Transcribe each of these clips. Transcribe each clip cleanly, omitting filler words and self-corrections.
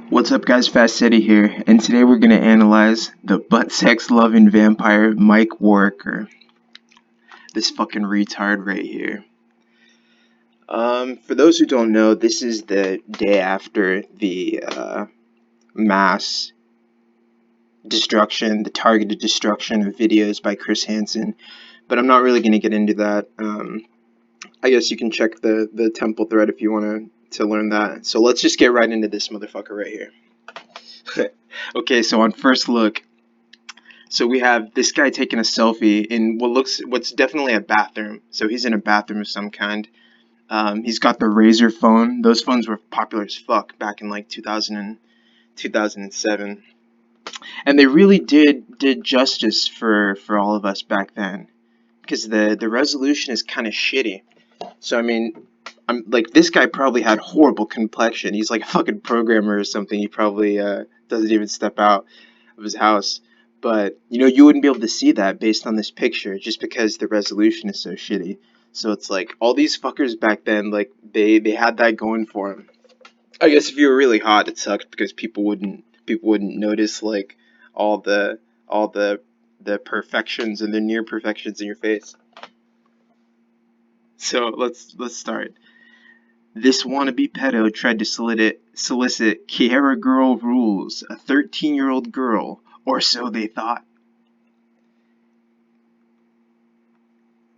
What's up guys, Fast City here, and today we're going to analyze the butt sex loving vampire Mike Warracker. This fucking retard right here. For those who don't know, this is the day after the mass destruction, the targeted destruction of videos by Chris Hansen, but I'm not really going to get into that. I guess you can check the temple thread if you want to learn that. So let's just get right into this motherfucker right here. Okay, so on first look, so we have this guy taking a selfie in what's definitely a bathroom. So he's in a bathroom of some kind. He's got the Razor phone. Those phones were popular as fuck back in like 2007, and they really did justice for all of us back then, because the resolution is kind of shitty. So I mean, I'm like, this guy probably had horrible complexion. He's like a fucking programmer or something. He probably doesn't even step out of his house. But you wouldn't be able to see that based on this picture, just because the resolution is so shitty. So it's like all these fuckers back then, like they had that going for them. I guess if you were really hot, it sucked because people wouldn't notice like all the perfections and the near perfections in your face. So let's start. This wannabe pedo tried to solicit Kiara Girl Rules, a 13-year-old girl, or so they thought.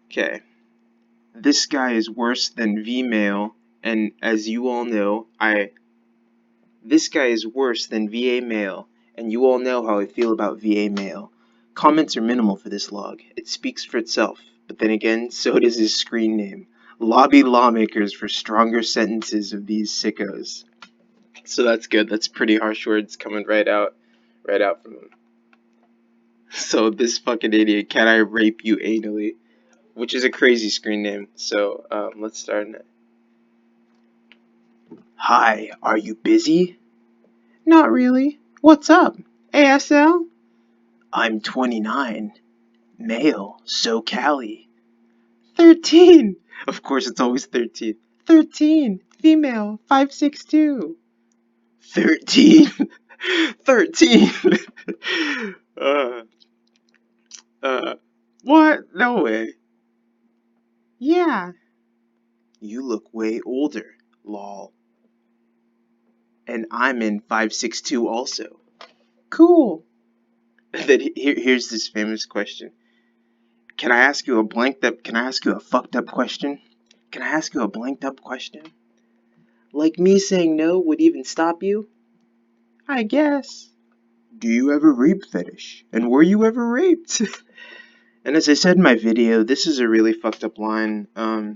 Okay. This guy is worse than V-Mail, and as you all know, This guy is worse than VA Mail, and you all know how I feel about VA Mail. Comments are minimal for this log. It speaks for itself, but then again, so does his screen name. Lobby lawmakers for stronger sentences of these sickos. So that's good. That's pretty harsh words coming right out from him. So this fucking idiot, can I rape you anally? Which is a crazy screen name. So let's start it. Hi, are you busy? Not really. What's up? ASL? I'm 29. Male, so Cali. 13. Of course, it's always 13. 13. Female, 5'6'2". 13. 13. uh, what? No way. Yeah. You look way older, lol. And I'm in 5'6'2" also. Cool. Then here's this famous question. Can I ask you a fucked up question? Can I ask you a blanked up question? Like me saying no would even stop you? I guess. Do you ever rape fetish? And were you ever raped? And as I said in my video, this is a really fucked up line. I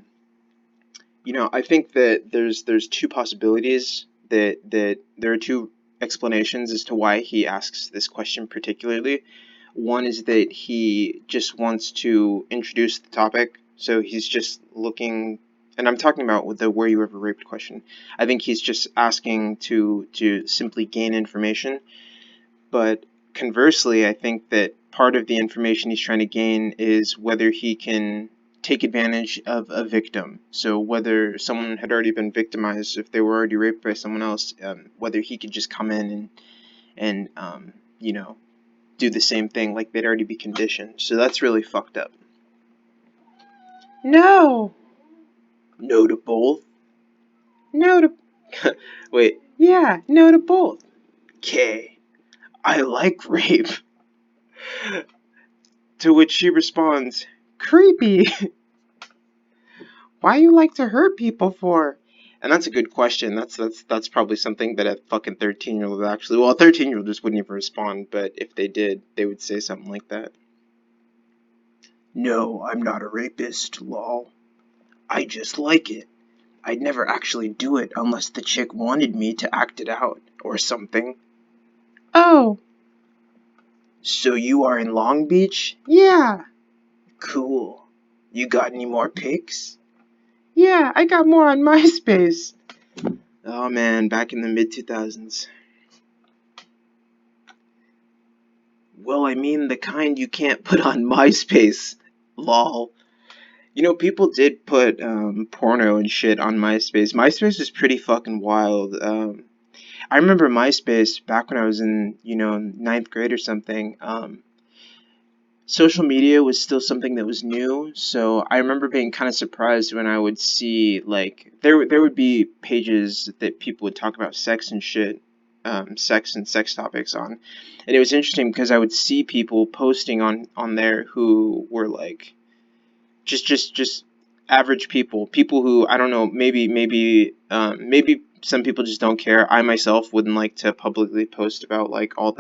think that there's two possibilities, that there are two explanations as to why he asks this question particularly. One is that he just wants to introduce the topic, so he's just looking, and I'm talking about with the "were you ever raped" question. I think he's just asking to simply gain information. But conversely, I think that part of the information he's trying to gain is whether he can take advantage of a victim. So whether someone had already been victimized, if they were already raped by someone else, whether he could just come in and do the same thing, like they'd already be conditioned. So that's really fucked up. No. No to both? No to... Wait. Yeah, no to both. Okay. I like rape. To which she responds, creepy. Why you like to hurt people for? And that's a good question. That's probably something that a fucking 13-year-old would actually... Well, a 13-year-old just wouldn't even respond, but if they did, they would say something like that. No, I'm not a rapist, lol. I just like it. I'd never actually do it unless the chick wanted me to act it out, or something. Oh. So you are in Long Beach? Yeah. Cool. You got any more pics? Yeah, I got more on MySpace. Oh man, back in the mid-2000s. Well, I mean the kind you can't put on MySpace. Lol. People did put porno and shit on MySpace. MySpace was pretty fucking wild. I remember MySpace back when I was in, ninth grade or something. Social media was still something that was new, so I remember being kind of surprised when I would see like there would be pages that people would talk about sex and shit, sex and sex topics on, and it was interesting because I would see people posting on there who were like just average people who I don't know, maybe some people just don't care. I myself wouldn't like to publicly post about like all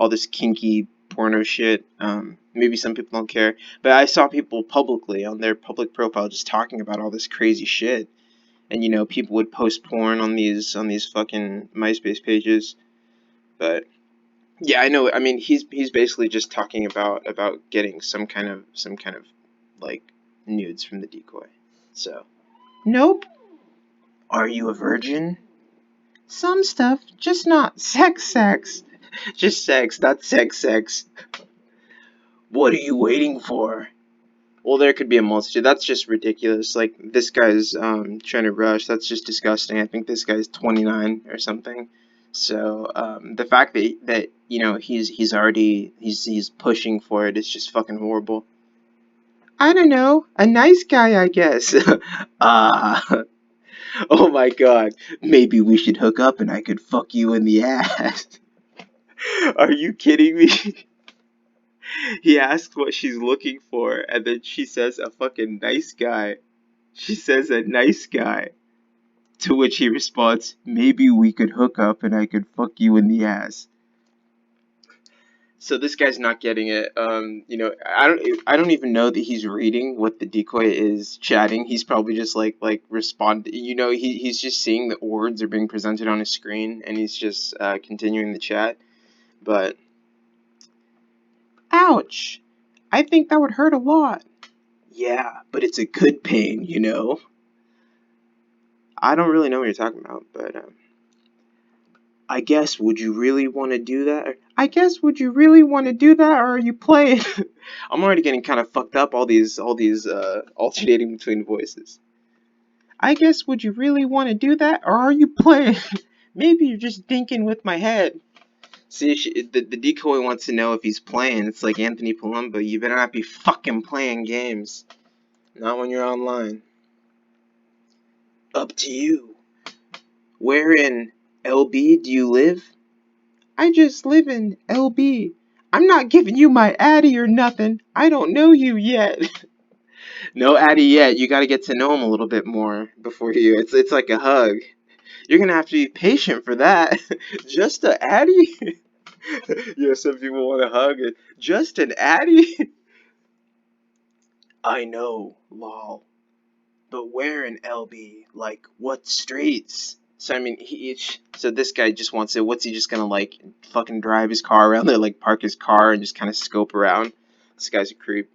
this kinky porno shit. Maybe some people don't care, but I saw people publicly on their public profile just talking about all this crazy shit, and people would post porn on these fucking MySpace pages. But yeah, I know. I mean, he's basically just talking about getting some kind of like nudes from the decoy. So, nope. Are you a virgin? Some stuff, just not sex. Just sex, not sex. What are you waiting for? Well, there could be a multitude. That's just ridiculous. Like this guy's trying to rush. That's just disgusting. I think this guy's 29 or something. So the fact that he's already he's pushing for it is just fucking horrible. I don't know. A nice guy, I guess. Ah, oh my god. Maybe we should hook up and I could fuck you in the ass. Are you kidding me? He asks what she's looking for, and then she says a fucking nice guy. She says a nice guy. To which he responds, maybe we could hook up and I could fuck you in the ass. So this guy's not getting it. I don't even know that he's reading what the decoy is chatting. He's probably just like respond. He's just seeing that words are being presented on his screen, and he's just continuing the chat. But ouch! I think that would hurt a lot. Yeah, but it's a good pain. I don't really know what you're talking about, but I guess would you really want to do that? I guess would you really want to do that, or are you playing? I'm already getting kind of fucked up. All these alternating between voices. I guess would you really want to do that, or are you playing? Maybe you're just thinking with my head. See, the decoy wants to know if he's playing. It's like Anthony Palumbo. You better not be fucking playing games. Not when you're online. Up to you. Where in LB do you live? I just live in LB. I'm not giving you my Addy or nothing. I don't know you yet. No Addy yet. You gotta get to know him a little bit more before you. It's like a hug. You're gonna have to be patient for that. Just a Addy? Some people want a hug. Just an Addy? I know, lol. But where in LB? Like, what streets? So, I mean, so this guy just wants it. What's he just gonna, like, fucking drive his car around there, like, park his car and just kind of scope around? This guy's a creep.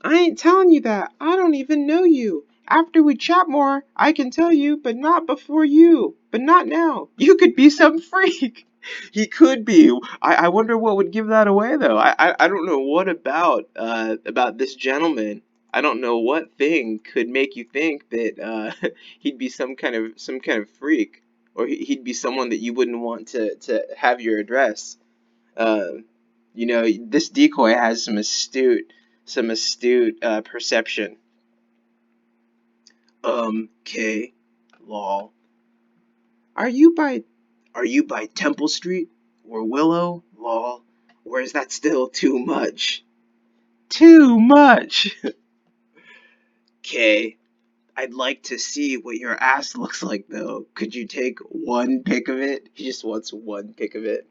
I ain't telling you that. I don't even know you. After we chat more, I can tell you, but not before you. But not now. You could be some freak. He could be. I wonder what would give that away, though. I don't know what about this gentleman. I don't know what thing could make you think that he'd be some kind of freak, or he'd be someone that you wouldn't want to have your address. Uh, this decoy has some astute perception. K, lol. Are you by are you by Temple Street or Willow, lol? Or is that still too much? Too much. K, I'd like to see what your ass looks like though. Could you take one pic of it? He just wants one pic of it.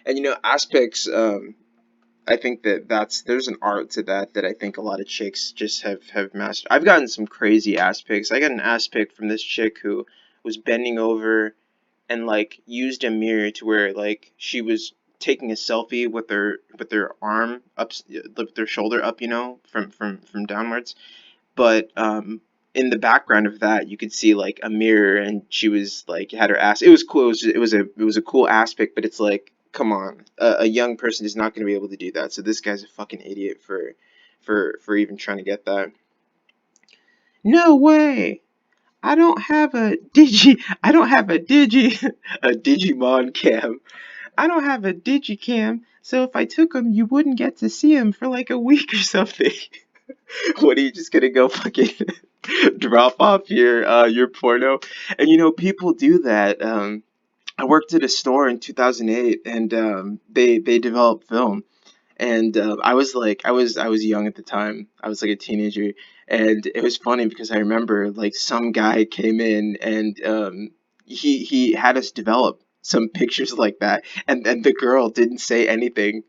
And ass pics, I think there's an art to that I think a lot of chicks just have mastered. I've gotten some crazy ass pics. I got an ass pic from this chick who was bending over and like used a mirror to where like she was taking a selfie with her arm up, with her shoulder up, from downwards. But in the background of that, you could see like a mirror, and she was like had her ass. It was cool. It was a cool ass pic, but it's like, come on, a young person is not going to be able to do that. So this guy's a fucking idiot for even trying to get that. No way. I don't have a digi. I don't have a digi. A Digimon cam. I don't have a digicam. So if I took him, you wouldn't get to see him for like a week or something. What are you just gonna go fucking drop off your porno? And people do that. I worked at a store in 2008, and they developed film, and I was young at the time. I was like a teenager, and it was funny because I remember like some guy came in, and he had us develop some pictures like that, and then the girl didn't say anything.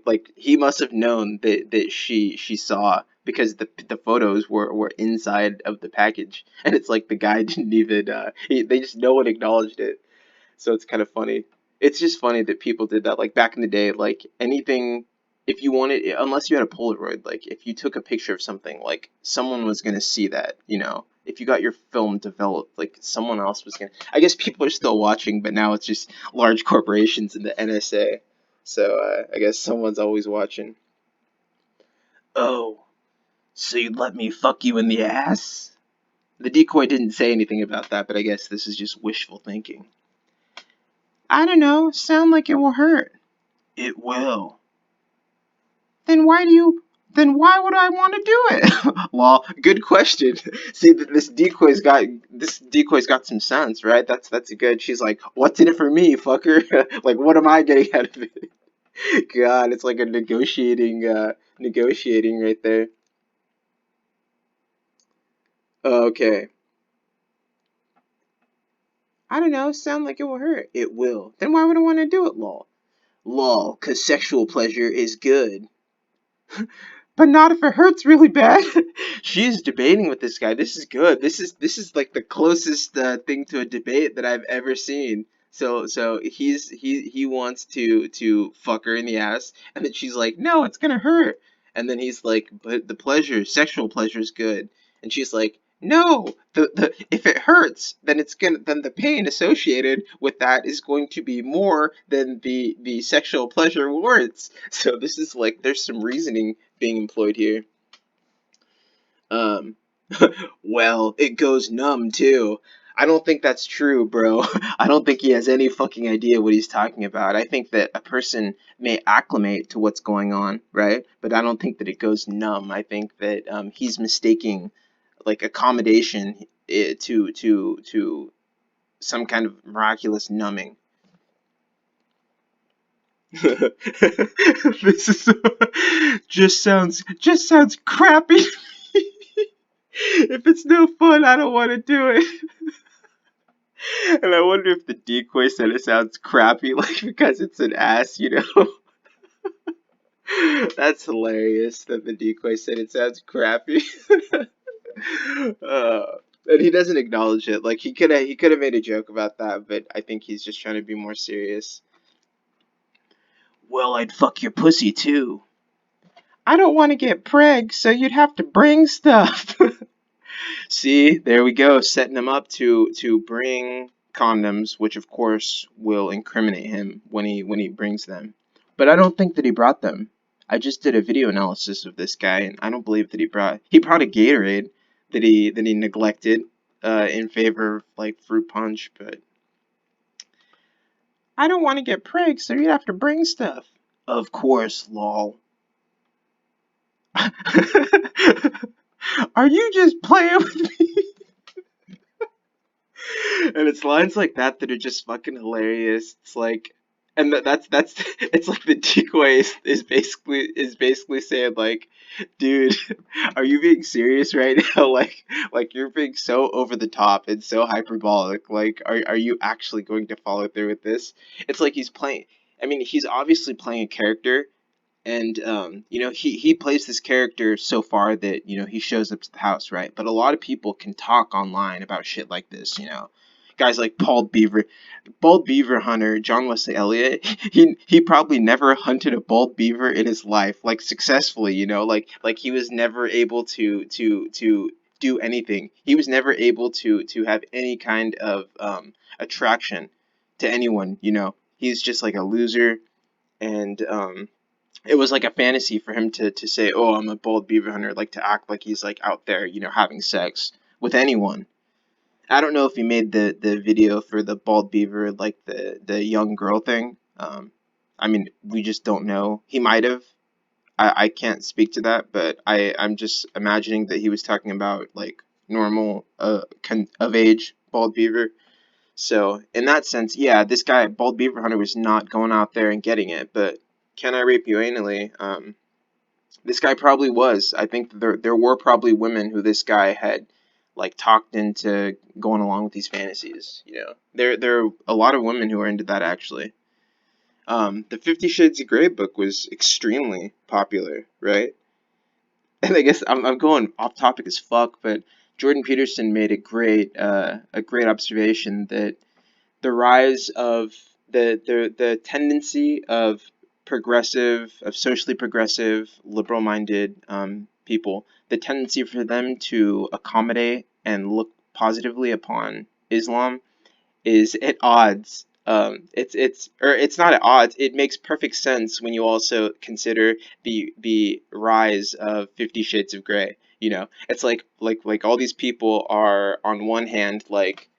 Like he must have known that she saw, because the photos were inside of the package, and it's like the guy didn't even they just, no one acknowledged it. So it's kind of funny. It's just funny that people did that. Like back in the day, like anything, if you wanted, unless you had a Polaroid, like if you took a picture of something, like someone was gonna see that. If you got your film developed, like someone else was gonna. I guess people are still watching, but now it's just large corporations and the NSA. So I guess someone's always watching. Oh, so you'd let me fuck you in the ass? The decoy didn't say anything about that, but I guess this is just wishful thinking. I don't know. Sound like it will hurt. It will. Then why do you? Then why would I want to do it? Well, good question. See, this decoy's got some sense, right? That's good. She's like, what's in it for me, fucker? Like, what am I getting out of it? God, it's like a negotiating right there. Okay. I don't know. Sound like it will hurt. It will. Then why would I want to do it, lol? Lol, cause sexual pleasure is good. But not if it hurts really bad. She's debating with this guy. This is good. This is like the closest thing to a debate that I've ever seen. So he wants to fuck her in the ass, and then she's like, no, it's gonna hurt. And then he's like, but the pleasure, sexual pleasure is good. And she's like, no, the if it hurts, then the pain associated with that is going to be more than the sexual pleasure warrants. So this is like, there's some reasoning being employed here. Um, well, it goes numb too. I don't think that's true, bro. I don't think he has any fucking idea what he's talking about. I think that a person may acclimate to what's going on, right? But I don't think that it goes numb. I think that he's mistaking like accommodation to some kind of miraculous numbing. This is just sounds crappy. If it's no fun, I don't want to do it. And I wonder if the decoy said it sounds crappy, like because it's an ass. That's hilarious that the decoy said it sounds crappy. uh, and he doesn't acknowledge it. Like he could have made a joke about that, but I think he's just trying to be more serious. Well, I'd fuck your pussy too. I don't want to get preg, so you'd have to bring stuff. See, there we go, setting him up to bring condoms, which of course will incriminate him when he brings them. But I don't think that he brought them. I just did a video analysis of this guy, and I don't believe that he brought a Gatorade that he neglected in favor of like fruit punch. But I don't want to get preg, so you'd have to bring stuff. Of course, lol. Are you just playing with me? And it's lines like that that are just fucking hilarious. It's like, and that's it's like the decoy is basically saying like, dude, are you being serious right now? Like you're being so over the top and so hyperbolic. Like, are you actually going to follow through with this? It's like he's playing. I mean, he's obviously playing a character, and he plays this character so far that he shows up to the house, right? But a lot of people can talk online about shit like this. Guys like bald beaver hunter John Wesley Elliott. He probably never hunted a bald beaver in his life, like successfully. Like he was never able to do anything. He was never able to have any kind of attraction to anyone. He's just like a loser, and it was like a fantasy for him to say, "Oh, I'm a bald beaver hunter," like to act like he's like out there, having sex with anyone. I don't know if he made the video for the bald beaver, like the young girl thing. I mean, we just don't know. He might have. I can't speak to that, but I'm just imagining that he was talking about like normal of age bald beaver. So in that sense, yeah, this guy bald beaver hunter was not going out there and getting it. But can I rape you anally? This guy probably was. I think there were probably women who this guy had like talked into going along with these fantasies. You know, there are a lot of women who are into that actually. The Fifty Shades of Grey book was extremely popular, right? And I guess I'm going off topic as fuck, but Jordan Peterson made a great observation that the rise of the tendency of socially progressive, liberal minded people, the tendency for them to accommodate and look positively upon Islam is at odds. It's not at odds. It makes perfect sense when you also consider the rise of Fifty Shades of Grey. You know, it's like all these people are on one hand like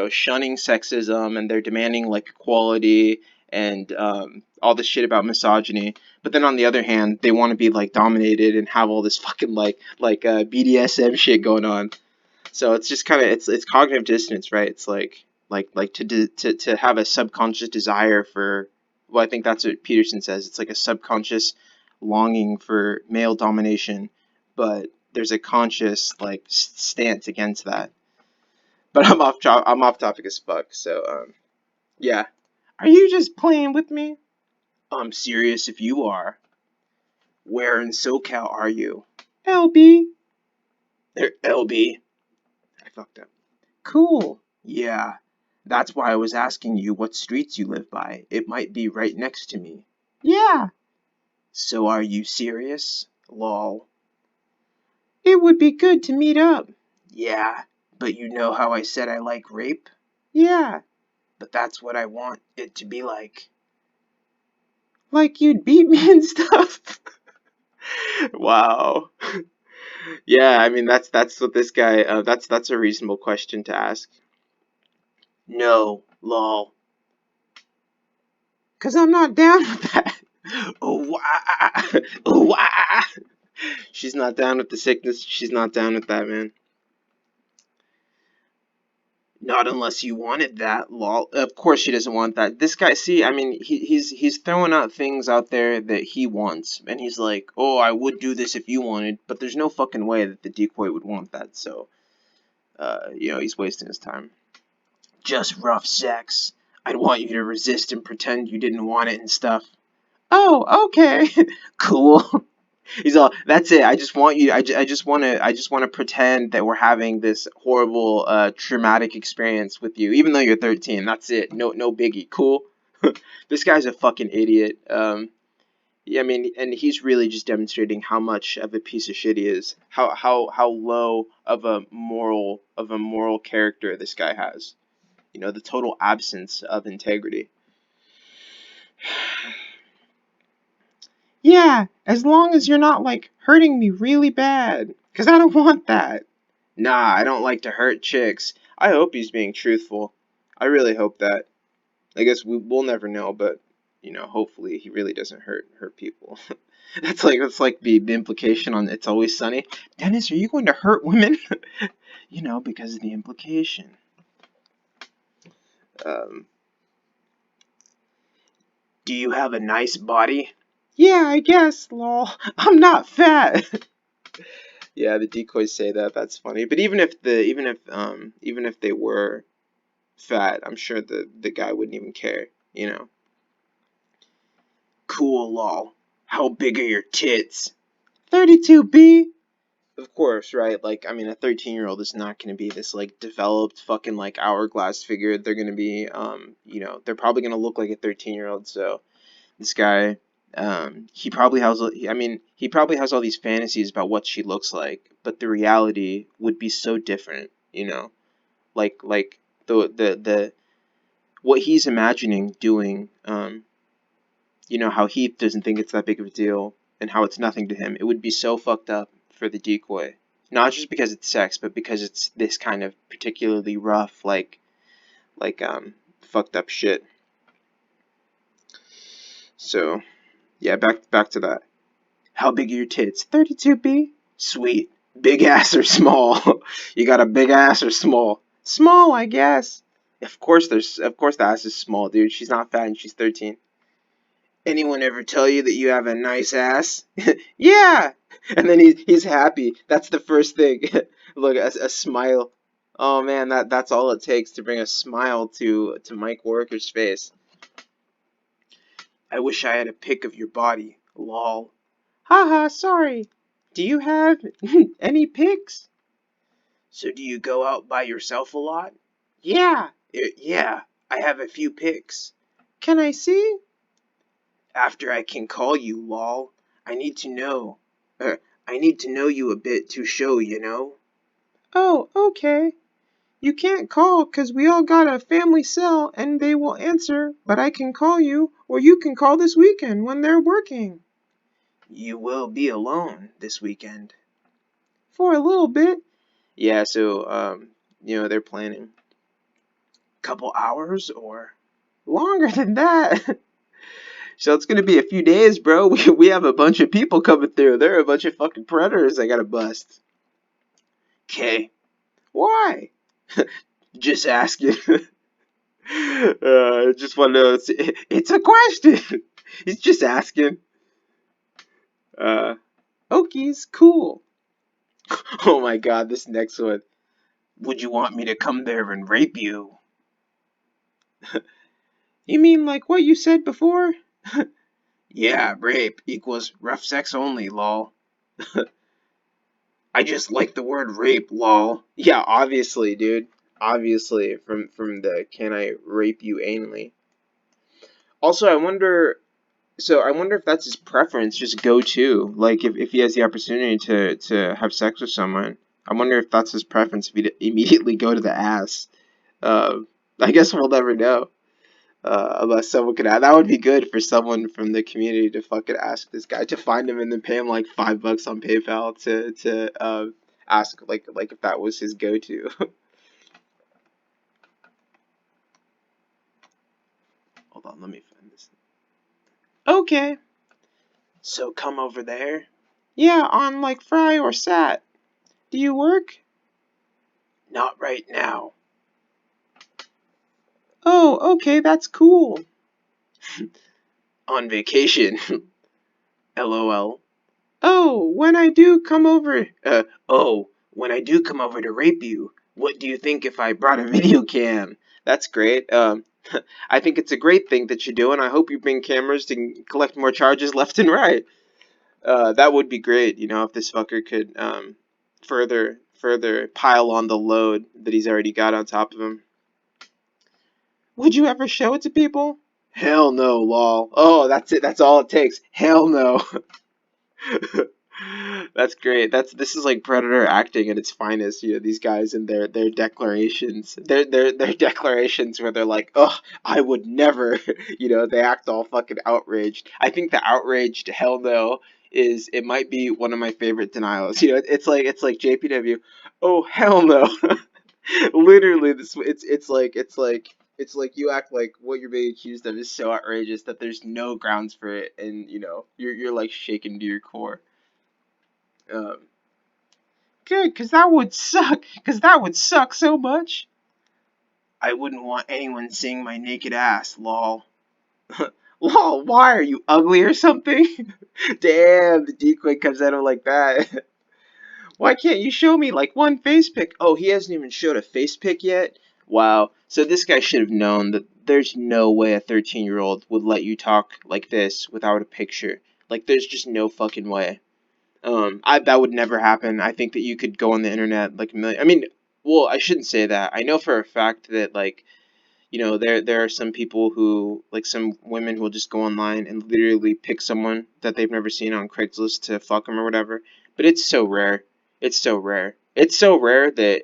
shunning sexism and they're demanding like equality and all this shit about misogyny. But then on the other hand, they want to be like dominated and have all this fucking BDSM shit going on. So it's just kind of it's cognitive dissonance, right? It's like to have a subconscious desire for, well, I think that's what Peterson says. It's like a subconscious longing for male domination, but there's a conscious like stance against that. But I'm off topic as fuck. So yeah. Are you just playing with me? I'm serious if you are. Where in SoCal are you? LB. LB. I fucked up. Cool. Yeah. That's why I was asking you what streets you live by. It might be right next to me. Yeah. So are you serious? Lol. It would be good to meet up. Yeah. But you know how I said I like rape? Yeah. But that's what I want it to be like. Like you'd beat me and stuff? Wow. Yeah, I mean that's what this guy that's a reasonable question to ask. No, lol. Cause I'm not down with that. Oh, wah. Oh, wah. She's not down with the sickness. She's not down with that, man. Not unless you wanted that, lol. Of course she doesn't want that. This guy, see, I mean, he's throwing out things out there that he wants, and he's like, oh, I would do this if you wanted, but there's no fucking way that the decoy would want that. So, he's wasting his time. Just rough sex. I'd want you to resist and pretend you didn't want it and stuff. Oh, okay. Cool. He's all, that's it. I just want you. I just want to pretend that we're having this horrible, traumatic experience with you, even though you're 13. That's it. No biggie. Cool. This guy's a fucking idiot. Yeah, I mean, and he's really just demonstrating how much of a piece of shit he is. How low of a moral character this guy has. You know, the total absence of integrity. Yeah, as long as you're not, like, hurting me really bad. Because I don't want that. Nah, I don't like to hurt chicks. I hope he's being truthful. I really hope that. I guess we'll never know, but, hopefully he really doesn't hurt people. That's like the implication on It's Always Sunny. Dennis, are you going to hurt women? Because of the implication. Um, do you have a nice body? Yeah, I guess, lol. I'm not fat. Yeah, the decoys say that. That's funny. But even if they were fat, I'm sure the guy wouldn't even care. Cool, lol. How big are your tits? 32B. Of course, right? Like, I mean, a 13-year-old is not going to be this like developed fucking like hourglass figure. They're going to be, they're probably going to look like a 13-year-old. So this guy, he probably has all these fantasies about what she looks like, but the reality would be so different. Like the what he's imagining doing. How he doesn't think it's that big of a deal, and how it's nothing to him. It would be so fucked up for the decoy. Not just because it's sex, but because it's this kind of particularly rough, like fucked up shit. So yeah, back to that. How big are your tits? 32B. Sweet. Big ass or small? You got a big ass or small? Small, I guess. Of course the ass is small, dude. She's not fat and she's 13. Anyone ever tell you that you have a nice ass? Yeah. And then he's happy. That's the first thing. Look, a smile. Oh man, that's all it takes to bring a smile to Mike Warracker's face. I wish I had a pic of your body. Lol. Haha, sorry. Do you have any pics? So do you go out by yourself a lot? Yeah. Yeah, I have a few pics. Can I see? After I can call you, lol. I need to know. I need to know you a bit to show, you know? Oh, okay. You can't call 'cause we all got a family cell and they will answer, but I can call you, or you can call this weekend when they're working. You will be alone this weekend. For a little bit. Yeah, so, they're planning. Couple hours or longer than that. So it's gonna be a few days, bro. We have a bunch of people coming through. There are a bunch of fucking predators I gotta bust. Okay. Why? Just asking. Just want to know. It's a question. He's just asking. Uh, Okies, cool. Oh my god, this next one. Would you want me to come there and rape you? You mean like what you said before? Yeah, rape equals rough sex only, lol. I just like the word rape, lol. Yeah, obviously, dude. Obviously, from the can I rape you anally. Also, I wonder if that's his preference, just go to. Like, if he has the opportunity to have sex with someone, I wonder if that's his preference, if he'd immediately go to the ass. Uh, I guess we'll never know. Unless someone could that would be good for someone from the community to fucking ask this guy to find him and then pay him like $5 on PayPal to ask like if that was his go-to. Hold on, let me find this. Okay, so come over there. Yeah, on like Fry or Sat. Do you work? Not right now. Oh, okay, that's cool. On vacation. LOL. When I do come over, when I do come over to rape you, what do you think if I brought a video cam? That's great. I think it's a great thing that you're doing. I hope you bring cameras to collect more charges left and right. That would be great, if this fucker could, further pile on the load that he's already got on top of him. Would you ever show it to people? Hell no, lol. Oh, that's it. That's all it takes. Hell no. That's great. This is like Predator acting at its finest. These guys and their declarations, their declarations where they're like, "Oh, I would never." They act all fucking outraged. I think the outraged hell no is it might be one of my favorite denials. It's like JPW. Oh hell no. Literally, it's like you act like what you're being accused of is so outrageous that there's no grounds for it, and you're like shaken to your core. Um, Good, cause that would suck. Cause that would suck so much. I wouldn't want anyone seeing my naked ass, lol. Lol, why are you ugly or something? Damn, the decoy comes at him like that. Why can't you show me like one face pic? Oh, he hasn't even showed a face pic yet? Wow. So this guy should have known that there's no way a 13-year-old would let you talk like this without a picture. Like, there's just no fucking way. That would never happen. I think that you could go on the internet like a million. I mean, well, I shouldn't say that. I know for a fact that like there are some people who like some women who will just go online and literally pick someone that they've never seen on Craigslist to fuck them or whatever. But it's so rare. It's so rare. It's so rare that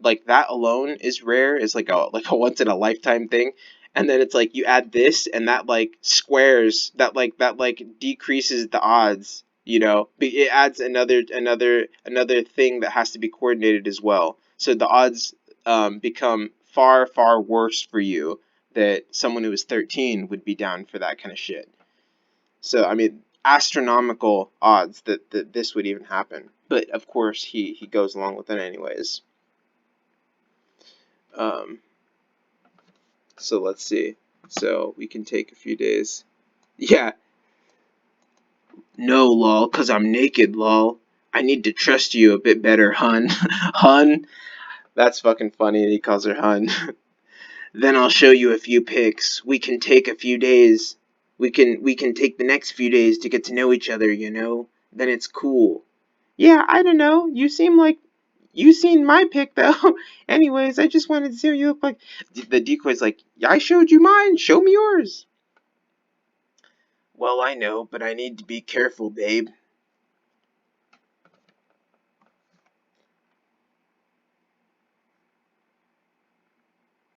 like that alone is rare. It's like a once in a lifetime thing. And then it's like you add this and that like squares that like decreases the odds You know, it adds another thing that has to be coordinated as well. So the odds become far worse for you that someone who is 13 would be down for that kind of shit. So I mean, astronomical odds that this would even happen. But of course, he goes along with it anyways. Um, so let's see. So we can take a few days. Yeah. No, lol, cause I'm naked, lol. I need to trust you a bit better, hun. Hun? That's fucking funny that he calls her hun. Then I'll show you a few pics. We can take a few days. We can take the next few days to get to know each other, you know? Then it's cool. Yeah, I don't know. You seem like you seen my pic though. Anyways, I just wanted to see what you look like. The decoy's like, yeah, I showed you mine. Show me yours. Well, I know, but I need to be careful, babe.